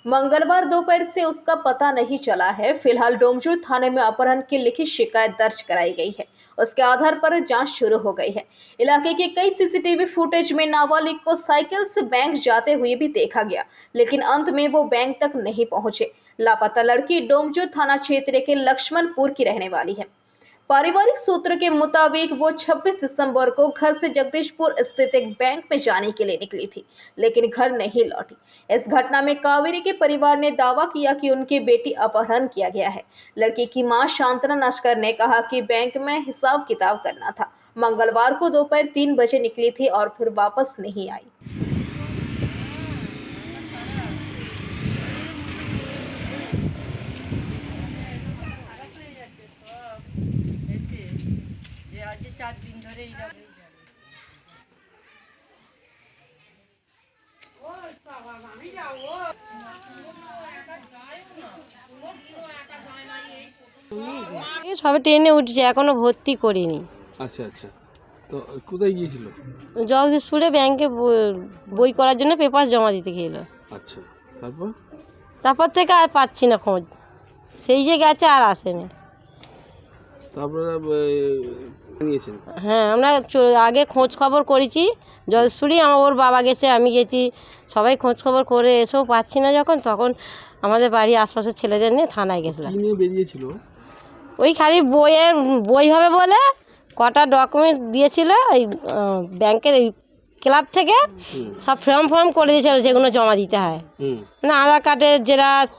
मंगलवार दोपहर से उसका पता नहीं चला है। फिलहाल डोमजूर थाने में अपहरण की लिखित शिकायत दर्ज कराई गई है। उसके आधार पर जांच शुरू हो गई है। इलाके के कई सीसीटीवी फुटेज में नाबालिग को साइकिल से बैंक जाते हुए भी देखा गया, लेकिन अंत में वो बैंक तक नहीं पहुंचे। लापता लड़की डोमजो थाना क्षेत्र के लक्ष्मणपुर की रहने वाली है। पारिवारिक सूत्रों के मुताबिक वो 26 दिसंबर को घर से जगदीशपुर स्थित एक बैंक में जाने के लिए निकली थी, लेकिन घर नहीं लौटी। इस घटना में कावेरी के परिवार ने दावा किया कि उनकी बेटी अपहरण किया गया है। लड़की की मां शांतना नस्कर ने कहा कि बैंक में हिसाब किताब करना था। मंगलवार को दोपहर 3 बजे निकली थी और फिर वापस नहीं आई। সবে ট্রেনে উঠছে, এখনো ভর্তি করিনি। আচ্ছা আচ্ছা, তো কোথায় গিয়েছিল? জগদীশপুরে ব্যাংকে বই করার জন্য পেপার জমা দিতে গেল। আচ্ছা, তারপর তারপর থেকে আর পাচ্ছি না খোঁজ, সেই যে গেছে আর আসেনি। তারপরে নিয়েছেন? হ্যাঁ, আমরা আগে খোঁজ খবর করেছি জগদীশপুরেই, ওর বাবা গেছে, আমি গেছি, সবাই খোঁজ খবর করে এসেও পাচ্ছি না যখন, তখন আমাদের বাড়ির আশপাশের ছেলেদের নিয়ে থানায় গেছিলাম। কি নিয়ে বেরিয়েছিল? ওই খালি বই হবে বলে কটা ডকুমেন্ট দিয়েছিল ওই ব্যাংকের এই ক্লাব থেকে, সব ফর্ম করে দিয়েছিল যেগুলো জমা দিতে হয়, মানে আধার কার্ডের জেরক্স,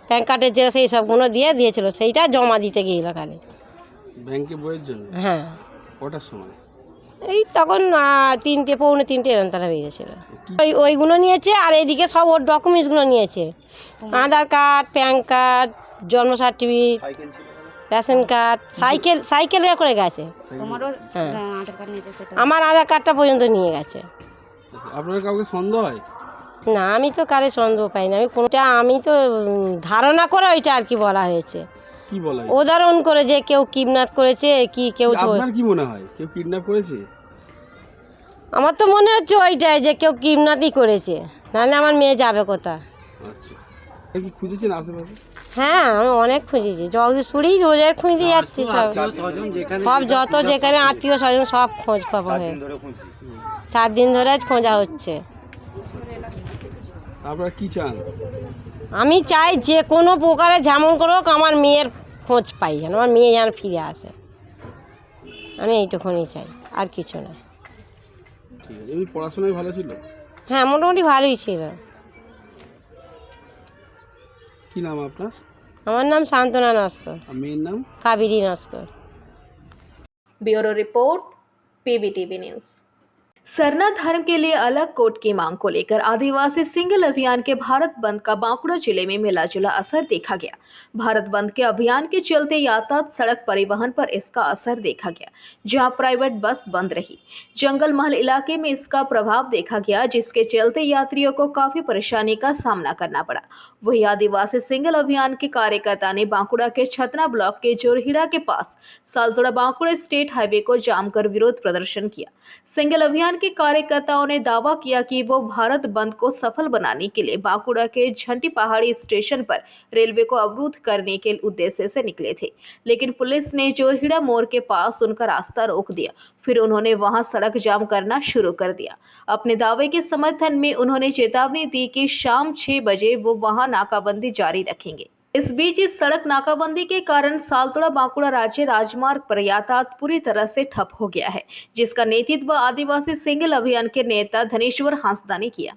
প্যান কার্ডের জেরক্স, এই সবগুলো দিয়েছিল, সেইটা জমা দিতে গিয়েছিল খালি ব্যাংকে বইয়ের জন্য। হ্যাঁ, কটার সময়? এই তখন 3টে পৌনে 3টে এরকম তারা বেরিয়েছিল। ওইগুলো নিয়েছে, আর এইদিকে সব ওর ডকুমেন্টসগুলো নিয়েছে, আধার কার্ড, প্যান কার্ড, জন্ম সার্টিফিকেট, রেশন কার্ড, সাইকেলে করে গেছে। হ্যাঁ, আমার আধার কার্ডটা পর্যন্ত নিয়ে গেছে। আপনার কাউকে সন্দেহ হয়? না, আমি তো কারে সন্দেহ পাই না, আমি তো ধারণা করে ওইটা আর কি বলা হয়েছে, কি বলা হয়? উদাহরণ করে যে কেউ কিডন্যাপ করেছে, কি কেউ। আপনার কি মনে হয় কেউ কিডন্যাপ করেছে? আমার তো মনে হচ্ছে ওইটাই, যে কেউ কিডন্যাপই করেছে, নাহলে আমার মেয়ে যাবে কোথা। আচ্ছা, কি খুঁজেছেন আশেপাশে? হ্যাঁ, আমি অনেক খুঁজেছি, জগদীশপুরেই রোজের খুঁজে যাচ্ছি, সব যত যেখানে আত্মীয় স্বজন সব খোঁজ খবর হয়ে 4 দিন ধরে খোঁজা হচ্ছে। আপনারা কি চান? আমি চাই যে কোনো প্রকারে যেমন করুক আমার মেয়ের খোঁজ পাই, যেন আমার মেয়ে যেন ফিরে আসে, আমি এইটুকুনি চাই, আর কিছু না। ঠিক আছে, এমনি পড়াশোনায় ভালো ছিল? হ্যাঁ, মোটামুটি ভালোই ছিল। কি নাম আপনার? আমার নাম শান্তনা নস্কর। মেয়ের নাম? Kaveri Naskar. Bureau report, पीबीटीवी news. Sarna धर्म के लिए अलग कोर्ट की मांग को लेकर आदिवासी सिंगल अभियान के भारत बंद का बांकुड़ा जिले में मिला जुला असर देखा गया। भारत बंद के अभियान के चलते यातायात, सड़क परिवहन पर इसका असर देखा गया, जहां प्राइवेट बस बंद रही। जंगल महल इलाके में इसका प्रभाव देखा गया, जिसके चलते यात्रियों को काफी परेशानी का सामना करना पड़ा। वही आदिवासी सिंगल अभियान के कार्यकर्ता ने बांकुड़ा के छतना ब्लॉक के जोरहिड़ा के पास सालतोड़ा बांकुड़ा स्टेट हाईवे को जाम कर विरोध प्रदर्शन किया। सिंगल अभियान के कार्यकर्ताओं ने दावा किया कि वो भारत बंद को सफल बनाने के लिए बांकुड़ा के झंटी पहाड़ी स्टेशन पर रेलवे को अवरुद्ध करने के उद्देश्य से निकले थे, लेकिन पुलिस ने जोरहिड़ा मोड़ के पास उनका रास्ता रोक दिया। फिर उन्होंने वहां सड़क जाम करना शुरू कर दिया। अपने दावे के समर्थन में उन्होंने चेतावनी दी कि शाम 6 बजे वो वहां नाकाबंदी जारी रखेंगे। इस बीच इस सड़क नाकाबंदी के कारण सालतोड़ा बांकुड़ा राज्य राजमार्ग पर यातायात पूरी तरह से ठप हो गया है, जिसका नेतृत्व आदिवासी सिंगल अभियान के नेता धनेश्वर हांसदा ने किया।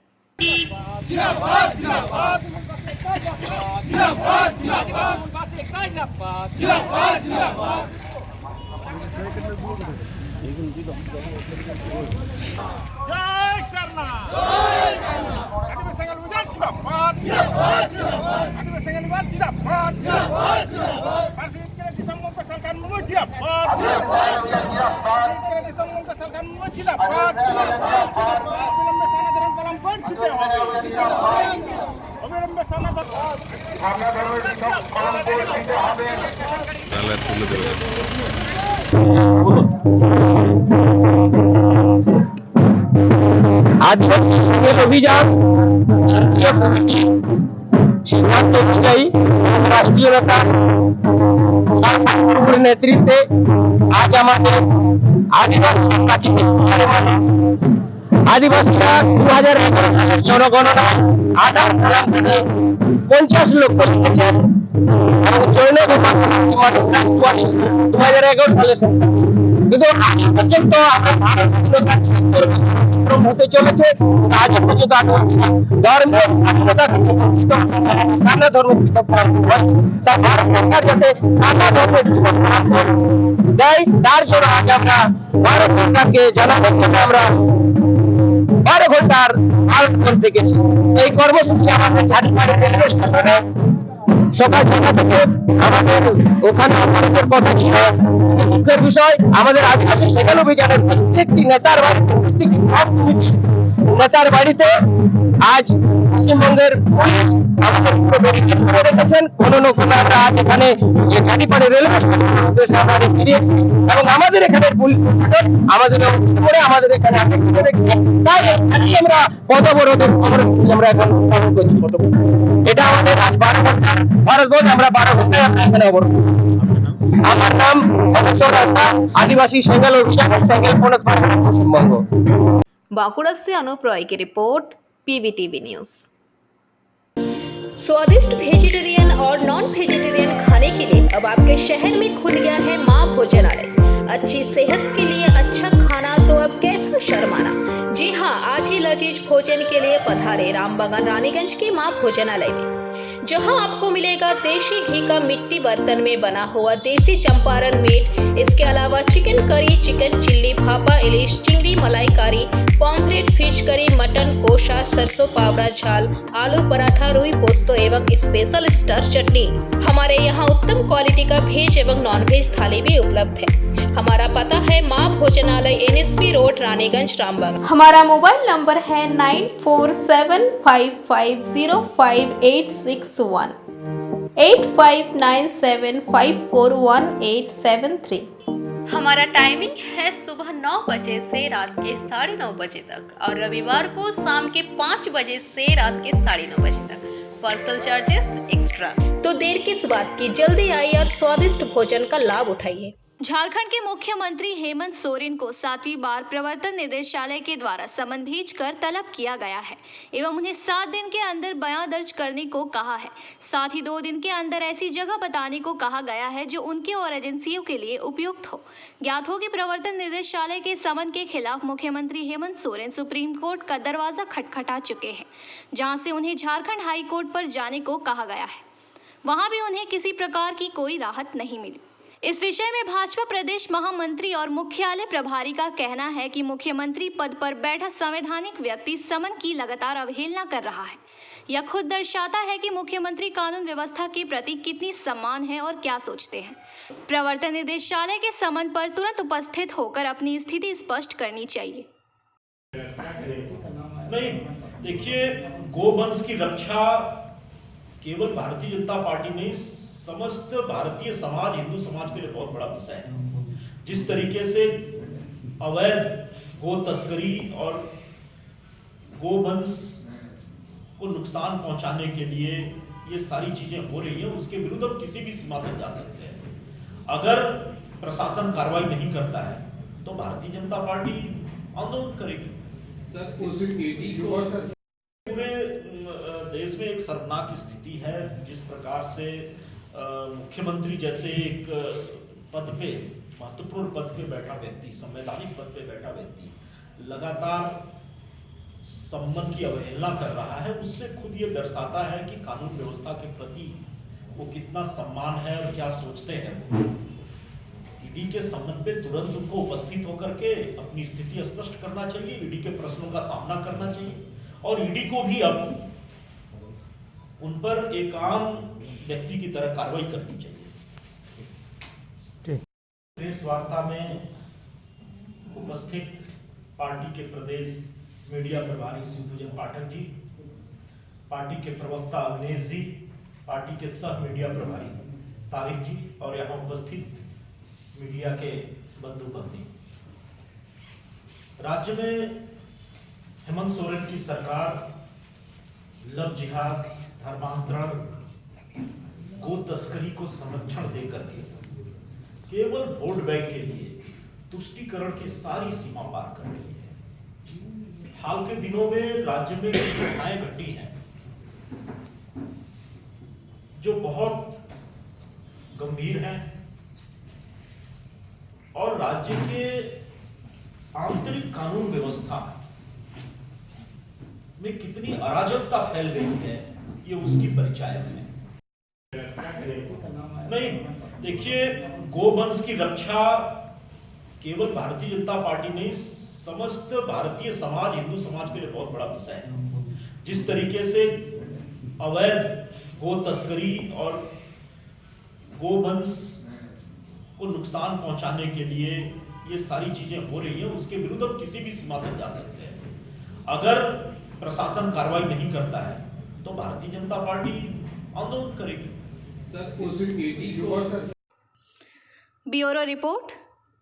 आदिवासी संघर्ष अभियान सिद्धांत अनुযায়ী राष्ट्रीय नेता नेतृत्वे आज हमारे आदिवासी আদিবাসীরা 2011 সালের জনগণনায় আধার কালাম থেকে 50 লক্ষ লিখেছেন এবং জৈন ধর্মাবলম্বী প্রায় 44 2011 সালের সংখ্যা। কিন্তু আজ পর্যন্ত আমরা ভারত স্বাধীনতার ৭০ হতে চলেছে, আজ পর্যন্ত আদিবাসীরা ধর্মীয় স্বাধীনতা থেকে বঞ্চিত, সারনা ধর্ম পৃথক করা হয়। তা ভারত সরকার যাতে সারনা ধর্ম পৃথক করা দেয়, তার জন্য আজ আমরা ভারত সরকারকে জানানোর জন্য আমরা 12 ঘন্টার আন্দোলন থেকেছি। এই কর্মসূচি আমাদের ঝাড়িপাড়ি রেলওয়ে স্টেশনে সকাল 6টা থেকে আমাদের ওখানে আমাদের কথা ছিল। দুঃখের বিষয়, আমাদের আদিবাসী সেখানে অভিযানের প্রত্যেকটি নেতার বাড়িতে, প্রত্যেকটি ব্লক কমিটি নেতার বাড়িতে আজ পশ্চিমবঙ্গের পুলিশ আমাদের পুরো ব্যারিকেড করে রেখেছেন। কোনো না কোনো আমরা আজ এখানে ঝাড়িপাড়ি রেলওয়ে স্টেশনের উদ্দেশ্যে আমরা ফিরিয়েছি এবং আমাদের এখানে পুলিশ প্রশাসন আমাদের করে আমাদের এখানে আটক করে রেখেছে। তাই আমরা পদবরোধের কর্মসূচি আমরা এখন পালন করছি। এটা আমাদের আজ 12 ঘন্টা ভারতবর্ষ, আমরা 12 ঘন্টায় আমরা এখানে অবরোধ। আমার নাম অবসর রাস্তা, आदिवासी सेंगल अभियान सेंगल पुनः पश्चिमबंग। बांकुड़ा से अनूप रॉय की रिपोर्ट, पीवीटीवी न्यूज। स्वादिष्ट वेजिटेरियन और नॉन वेजिटेरियन खाने के लिए अब आपके शहर में खुल गया है मां भोजनालय। अच्छी सेहत के लिए अच्छा खाना तो अब कैसा शर्माना। जी हां, आज ही लजीज भोजन के लिए पधारे रामबागान रानीगंज के मां भोजनालय में, जहां आपको मिलेगा देशी घी का मिट्टी बर्तन में बना हुआ देसी चंपारण मीट। इसके अलावा चिकन करी, चिकन चिल्ली, भापा ilish, चिंगड़ी मलाईकारी, pomfret, fish curry, mutton कोशा, सरसों पावड़ा झाल, आलू पराठा, रुई पोस्तो एवं स्पेशल स्टार चटनी। हमारे यहाँ उत्तम क्वालिटी का वेज एवं नॉन वेज थाली भी उपलब्ध है। हमारा पता है मां भोजनालय, NSP रोड, रानीगंज, रामबाग। हमारा मोबाइल नंबर है 9475505861, 8597541873। हमारा टाइमिंग है सुबह 9 बजे से रात के 9:30 बजे तक और रविवार को शाम के 5 बजे से रात के 9:30 बजे तक। Parcel charges extra. तो देर किस बात की, जल्दी आइए और स्वादिष्ट भोजन का लाभ उठाइए। झारखंड के मुख्यमंत्री हेमंत सोरेन को 7वीं बार प्रवर्तन निदेशालय के द्वारा समन भेजकर तलब किया गया है एवं उन्हें 7 दिन के अंदर बयान दर्ज करने को कहा है। साथ ही 2 दिन के अंदर ऐसी जगह बताने को कहा गया है जो उनके और एजेंसियों के लिए उपयुक्त हो। ज्ञात हो कि प्रवर्तन निदेशालय के समन के खिलाफ मुख्यमंत्री हेमंत सोरेन सुप्रीम कोर्ट का दरवाजा खटखटा चुके हैं, जहां से उन्हें झारखंड हाई कोर्ट पर जाने को कहा गया है। वहां भी उन्हें किसी प्रकार की कोई राहत नहीं मिली। इस विषय में भाजपा प्रदेश महामंत्री और मुख्यालय प्रभारी का कहना है कि मुख्यमंत्री पद पर बैठा संवैधानिक व्यक्ति समन की लगातार अवहेलना कर रहा है। यह खुद दर्शाता है कि मुख्यमंत्री कानून व्यवस्था के प्रति कितनी सम्मान है और क्या सोचते हैं। प्रवर्तन निदेशालय के समन पर तुरंत उपस्थित होकर अपनी स्थिति स्पष्ट करनी चाहिए। नहीं, देखिए, गोवंश की रक्षा केवल भारतीय जनता पार्टी में, समस्त भारतीय समाज, हिंदू समाज के लिए बहुत बड़ा विषय है। जिस तरीके से अवैध गो तस्करी और गोवंश को नुकसान पहुंचाने के लिए ये सारी चीजें हो रही है, उसके विरुद्ध हम किसी भी सीमा तक जा सकते हैं। अगर प्रशासन कार्रवाई नहीं करता है तो भारतीय जनता पार्टी आंदोलन करेगी। पूरे देश में एक शर्मनाक स्थिति है। जिस प्रकार से मुख्यमंत्री जैसे एक पद पे, महत्वपूर्ण पद पे बैठा व्यक्ति, संवैधानिक पद पे बैठा व्यक्ति लगातार सम्मान की अवहेलना कर रहा है, उससे खुद ये दर्शाता है कि कानून व्यवस्था के प्रति वो कितना सम्मान है और क्या सोचते हैं। ईडी के सम्मान पे तुरंत उनको उपस्थित होकर के अपनी स्थिति स्पष्ट करना चाहिए, ईडी के प्रश्नों का सामना करना चाहिए और ईडी को भी अब उन पर एक आम व्यक्ति की तरह कार्रवाई करनी चाहिए। प्रेस वार्ता में उपस्थित पार्टी के प्रदेश मीडिया प्रभारी शिवभूषण पाठक जी, पार्टी के प्रवक्ता अवनेश जी, पार्टी के सह मीडिया प्रभारी तारिक जी और यहाँ उपस्थित मीडिया के बंधु भगिनी, राज्य में हेमंत सोरेन की सरकार लव जिहाद, धर्मांतरण, गो तस्करी को संरक्षण देकर के केवल वोट बैंक के लिए तुष्टीकरण की सारी सीमा पार कर रही है। हाल के दिनों में राज्य में कुछ घटनाएं घटी हैं जो बहुत गंभीर हैं और राज्य के आंतरिक कानून व्यवस्था में कितनी अराजकता फैल गई है, ये उसकी परिचायक है। नहीं, देखिए, गोवंश की रक्षा केवल भारतीय जनता पार्टी नहीं, समस्त भारतीय समाज, हिंदू समाज के लिए बहुत बड़ा विषय है। जिस तरीके से अवैध गो तस्करी और गोवंश को नुकसान पहुंचाने के लिए ये सारी चीजें हो रही है, उसके विरुद्ध हम किसी भी सीमा तक जा सकते हैं। अगर प्रशासन कार्रवाई नहीं करता है तो भारतीय जनता पार्टी आंदोलन करेगी। Bureau report,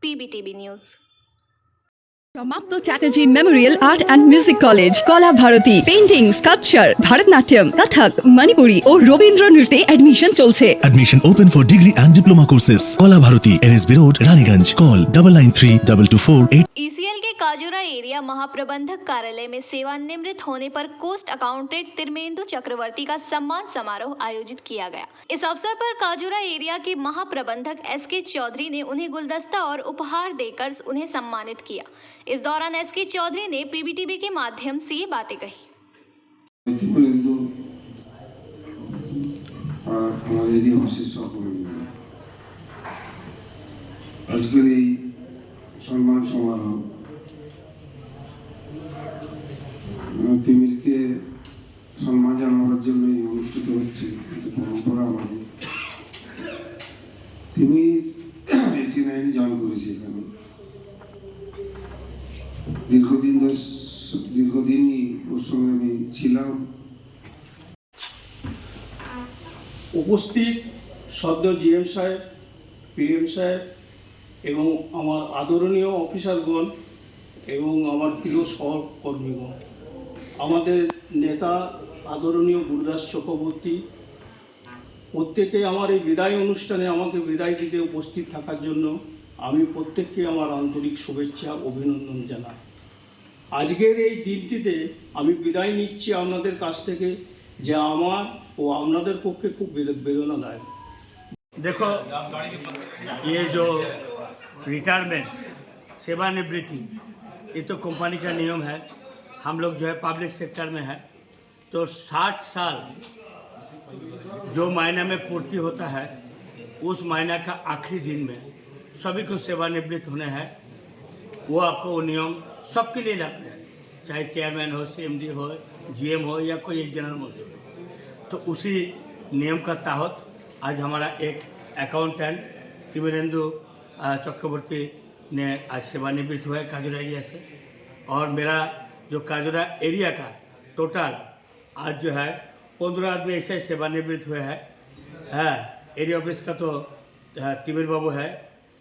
पीबीटीबी news. समाप्त Chatterjee memorial art and music college, कला भारती, पेंटिং, स्काल्पচার, ভারতনাট্যম, কথক, মণিপুরি ও রবীন্দ্র নৃত্যে এডমিশন চলছে। Admission open for degree and diploma courses. Kola Bharati, NSB Road, Raniganj. Call 993224. ECL के काजूरा एरिया महाप्रबंधक कार्यालय में सेवानिवृत्त होने पर कोस्ट अकाउंटेंट तिरमेंदु चक्रवर्ती का सम्मान समारोह आयोजित किया गया। इस अवसर पर काजूरा एरिया के महाप्रबंधक एसके चौधरी ने उन्हें गुलदस्ता और उपहार देकर उन्हें सम्मानित किया। इस दौरान एसके चौधरी ने पीबीटीबी के माध्यम से ये बातें कही। আজকের এই সম্মান সমারোহ তিমিরকে সম্মান জানাবার জন্যই অনুষ্ঠিত হচ্ছে। পরম্পরা আমাদের। তিমির 89 জয়েন করেছি এখানে। দীর্ঘদিনই ওর সঙ্গে আমি ছিলাম। উপস্থিত সদ্য জিএম সাহেব, পিএম সাহেব এবং আমার আদরণীয় অফিসারগণ এবং আমার প্রিয় সহকর্মীগণ, আমাদের নেতা আদরণীয় গুরুদাস চক্রবর্তী, প্রত্যেকে আমার এই বিদায় অনুষ্ঠানে আমাকে বিদায় দিতে উপস্থিত থাকার জন্য আমি প্রত্যেককে আমার আন্তরিক শুভেচ্ছা অভিনন্দন জানাই। আজকের এই দিনটিতে আমি বিদায় নিচ্ছি আপনাদের কাছ থেকে, যে আমার ও আপনাদের পক্ষে খুব বেদনাদায়ক। देखो, ये जो रिटायरमेंट, सेवानिवृत्ति, ये तो कंपनी का नियम है। हम लोग जो है पब्लिक सेक्टर में है, तो 60 साल जो महीने में पूर्ति होता है, उस महीने का आखिरी दिन में सभी को सेवानिवृत्त होने हैं। वो आपको वो नियम सबके लिए लागू है, चाहे चेयरमैन हो, सीएमडी हो, जीएम हो या कोई एक जनरल मैनेजर हो। तो उसी नियम का तहत आज हमारा एक अकाउंटेंट तिमिरेंदु चक्रवर्ती ने आज सेवानिवृत्त हुआ है काजूरा एरिया से। और मेरा जो काजूरा एरिया का टोटल आज जो है 15 आदमी ऐसे सेवानिवृत्त हुए हैं। एरिया ऑफिस का तो तिमिर बाबू है,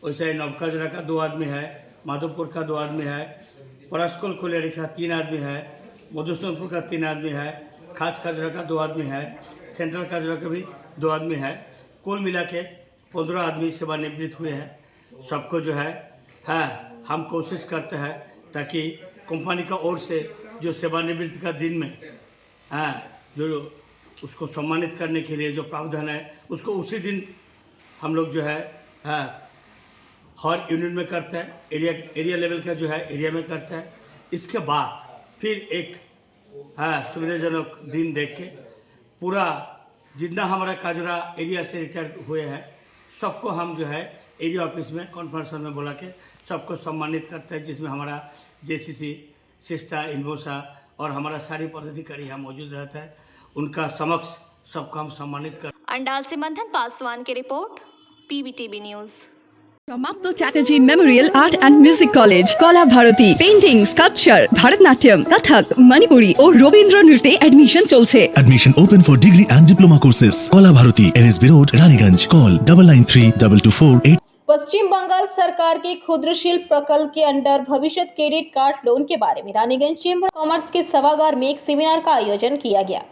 वैसे नवकाजरा का 2 आदमी है, माधोपुर का 2 आदमी है, परास्कोल कोलेरी का 3 आदमी है, मधुसूदनपुर का 3 आदमी है, खास काजरा का 2 आदमी है, सेंट्रल काजरा का भी 2 आदमी है। कुल मिला के 15 आदमी सेवानिवृत्त हुए हैं। सबको जो है हम कोशिश करते हैं ताकि कंपनी का ओर से जो सेवानिवृत्ति का दिन में जो उसको सम्मानित करने के लिए जो प्रावधान है, उसको उसी दिन हम लोग जो है हर यूनिट में करते हैं। एरिया लेवल का जो है एरिया में करते हैं। इसके बाद फिर एक सुविधाजनक दिन देख के पूरा जितना हमारा काजूरा एरिया से रिटायर हुए हैं सबको हम जो है एरिया ऑफिस में कॉन्फ्रेंस में बुला के सबको सम्मानित करते हैं, जिसमें हमारा जेसीसी, सिस्टा, इन्वोसा और हमारा सारी पदाधिकारी यहाँ मौजूद रहता है। उनका समक्ष सबको हम सम्मानित कर। अंडाल से मंथन पासवान की रिपोर्ट, पीबीटीबी न्यूज। समाप्त Chatterjee memorial art and music college, कला भारती, पेंटिंग, स्काल्पচার, ভারতনাট্যম, কথক, মণিপুরি ও রবীন্দ্র নৃত্যে এডমিশন চলছে। Admission open for degree and diploma courses. Kola Bharati, NSB Road, Raniganj. Call 993224. पश्चिम बंगाल सरकार के क्षुद्र शिल्प प्रकल्प के अंडर भविष्य क्रेडिट कार्ड लोन के बारे में रानीगंज चेंबर ऑफ कॉमर्स के सभागार में एक सेमिनार का आयोजन किया गया।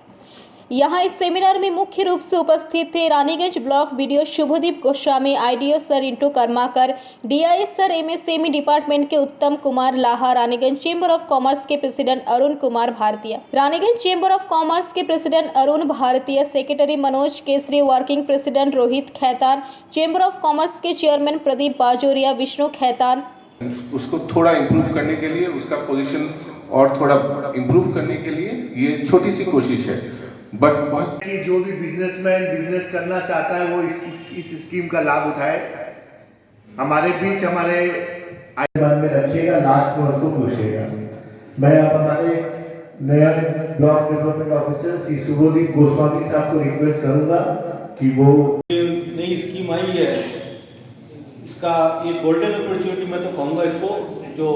यहाँ इस सेमिनार में मुख्य रूप से उपस्थित थे Raniganj block BDO Shubhdeep Goswami, IDO sir into Karmakar, DIIs sir MSME department के उत्तम कुमार लाहा, रानीगंज चेंबर ऑफ कॉमर्स के प्रेसिडेंट अरुण कुमार भारतीय, रानीगंज चेंबर ऑफ कॉमर्स के प्रेसिडेंट अरुण भारतीय, secretary Manoj Kesari, working president Rohit Khaitan, chamber of commerce के चेयरमैन प्रदीप बाजोरिया, विष्णु खैतान। उसको थोड़ा इम्प्रूव करने के लिए, उसका पोजीशन और थोड़ा इम्प्रूव करने के लिए ये छोटी सी कोशिश है, बट कि जो भी बिजनेसमैन बिजनेस करना चाहता है वो इस स्कीम का लाभ उठाए। हमारे बीच हमारे आईमान में रखिएगा, लास्ट में उसको पूछेगा। मैं अब हमारे नया block development officer Shri Shubhdeep Goswami साहब को रिक्वेस्ट करूंगा कि वो नई स्कीम आई है, इसका ये गोल्डन अपॉर्चुनिटी मैं तो कहूँगा इसको, जो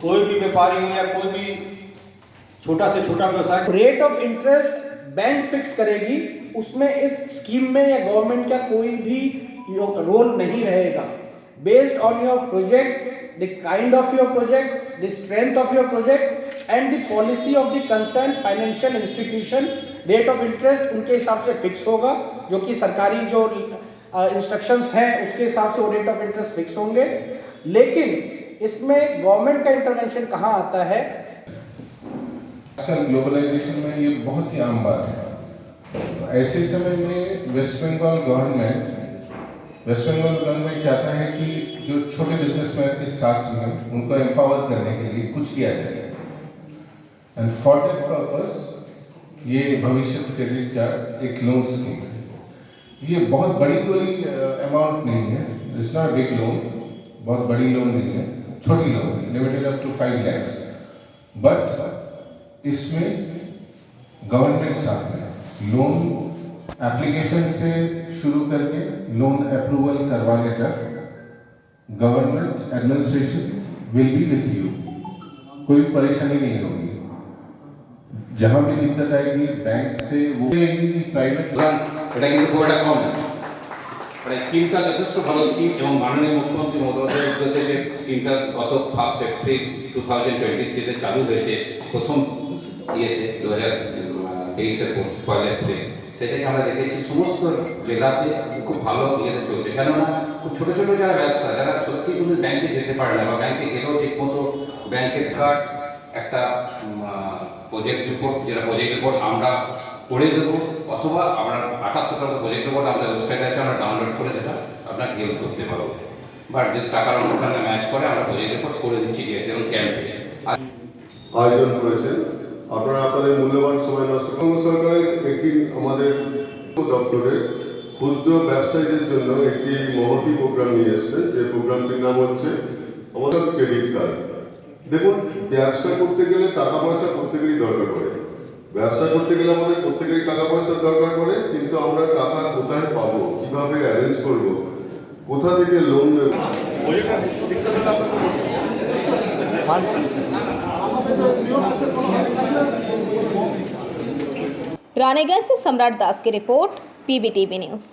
कोई भी व्यापारी हो या कोई भी छोटा से छोटा व्यवसाय, rate of interest bank fix करेगी, उसमें इस स्कीम में या गवर्नमेंट का कोई भी रोल नहीं रहेगा। Based on your project, the kind of your project, the strength of your project and the policy of the concern financial institution, rate of interest उनके हिसाब से फिक्स होगा, जो कि सरकारी जो इंस्ट्रक्शंस हैं उसके हिसाब से वो रेट ऑफ इंटरेस्ट फिक्स होंगे। लेकिन इसमें गवर्नमेंट का इंटरवेंशन कहाँ आता है? आजकल ग्लोबलाइजेशन में ये बहुत ही आम बात है। ऐसे समय में वेस्ट बंगाल गवर्नमेंट चाहता है कि जो छोटे बिजनेसमैन के साथ में उनको एम्पावर करने के लिए कुछ किया जाए, एंड फॉर दैट पर्पस ये भविष्य क्रेडिट कार्ड एक लोन स्कीम है। ये बहुत बड़ी कोई अमाउंट नहीं है, इट्स नॉट बिग लोन, बहुत बड़ी लोन नहीं है, छोटी loan, limited up to 5 lakhs, but इसमें गवर्नमेंट साथ में लोन एप्लीकेशन से शुरू करके लोन अप्रूवल करवाने तक government administration will be with you, कोई परेशानी नहीं होगी। जहां भी दिक्कत आएगी बैंक से वो प्राइवेट এটা কিন্তু খুব একটা কম না, মানে স্কিমটা যথেষ্ট ভালো স্কিম এবং মাননীয় মুখ্যমন্ত্রী মমতা বন্দ্যোপাধ্যায় যে স্কিমটা গত 1 এপ্রিল 2023 চালু হয়েছে প্রথম ইয়েতে 2023-এর 1 এপ্রিল, সেটাকে আমরা দেখেছি সমস্ত জেলাতে খুব ভালো ইয়েতে চলছে। কেননা খুব ছোটো ছোটো যারা ব্যবসা, যারা সত্যি কোনো ব্যাংকে যেতে পারে না বা ব্যাংকে গেলেও ঠিক মতো ব্যাংকের কার্ড একটা প্রজেক্ট রিপোর্ট, যেটা প্রজেক্ট রিপোর্ট আমরা করে দেবো, অথবা আমরা 78টা প্রজেক্ট রিপোর্ট আমাদের ওয়েবসাইটে আছে, আমরা ডাউনলোড করে সেটা আপনাকে হেল্প করতে পারবো, বা যদি টাকার অঙ্কটা ম্যাচ করে আমরা প্রজেক্ট রিপোর্ট করে দিচ্ছি গ্যাস এবং ক্যাম্পে আয়োজন করেছেন। আপনারা আপনাদের মূল্যবান সময় নষ্ট করুন। সরকারের একটি আমাদের দপ্তরে ক্ষুদ্র ব্যবসায়ীদের জন্য একটি মহতি প্রোগ্রাম নিয়ে এসেছে, যে প্রোগ্রামটির নাম হচ্ছে আমাদের ক্রেডিট কার্ড। দেখুন, ব্যবসা করতে গেলে টাকা পয়সা প্রত্যেকেরই দরকার পড়ে, ব্যবসা করতে গেলে আমাদের প্রত্যেকেরই টাকা পয়সা দরকার পড়ে, কিন্তু আমরা টাকা কোথায় পাবো, কিভাবে অ্যারেঞ্জ করব, কোথা থেকে লোন নেব। रानीगंज से सम्राट दास की रिपोर्ट, पीबीटीवी न्यूज़।